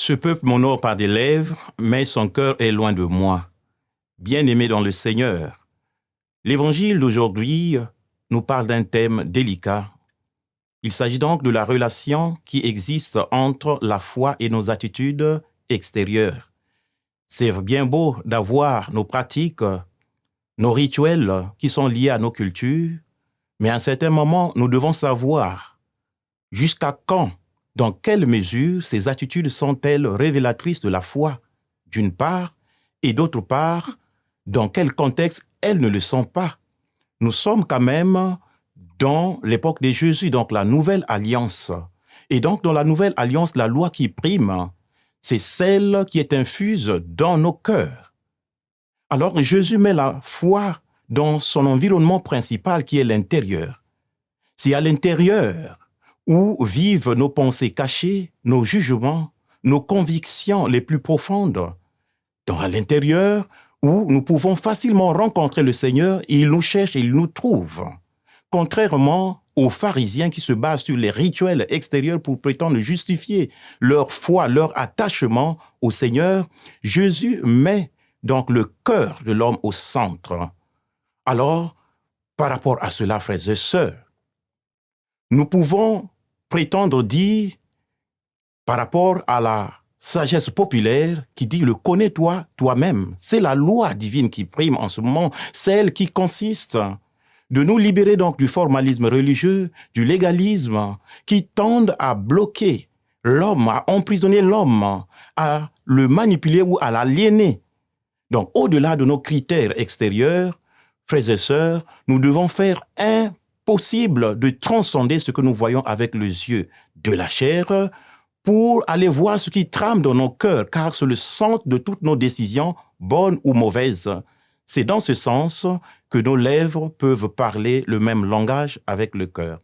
Ce peuple m'honore par des lèvres, mais son cœur est loin de moi. Bien-aimé dans le Seigneur, l'Évangile d'aujourd'hui nous parle d'un thème délicat. Il s'agit donc de la relation qui existe entre la foi et nos attitudes extérieures. C'est bien beau d'avoir nos pratiques, nos rituels qui sont liés à nos cultures, mais à un certain moment, nous devons savoir jusqu'à quand, dans quelle mesure ces attitudes sont-elles révélatrices de la foi, d'une part, et d'autre part, dans quel contexte elles ne le sont pas. Nous sommes quand même dans l'époque de Jésus, donc la nouvelle alliance. Et donc dans la nouvelle alliance, la loi qui prime, c'est celle qui est infuse dans nos cœurs. Alors Jésus met la foi dans son environnement principal qui est l'intérieur. C'est à l'intérieur où vivent nos pensées cachées, nos jugements, nos convictions les plus profondes. Dans à l'intérieur où nous pouvons facilement rencontrer le Seigneur et il nous cherche et il nous trouve. Contrairement aux pharisiens qui se basent sur les rituels extérieurs pour prétendre justifier leur foi, leur attachement au Seigneur, Jésus met donc le cœur de l'homme au centre. Alors, par rapport à cela, frères et sœurs, nous pouvons prétendre dire, par rapport à la sagesse populaire qui dit « le connais-toi toi-même ». C'est la loi divine qui prime en ce moment, celle qui consiste de nous libérer donc du formalisme religieux, du légalisme, qui tendent à bloquer l'homme, à emprisonner l'homme, à le manipuler ou à l'aliéner. Donc, au-delà de nos critères extérieurs, frères et sœurs, nous devons faire impossible de transcender ce que nous voyons avec les yeux de la chair pour aller voir ce qui trame dans nos cœurs, car c'est le centre de toutes nos décisions, bonnes ou mauvaises. C'est dans ce sens que nos lèvres peuvent parler le même langage avec le cœur.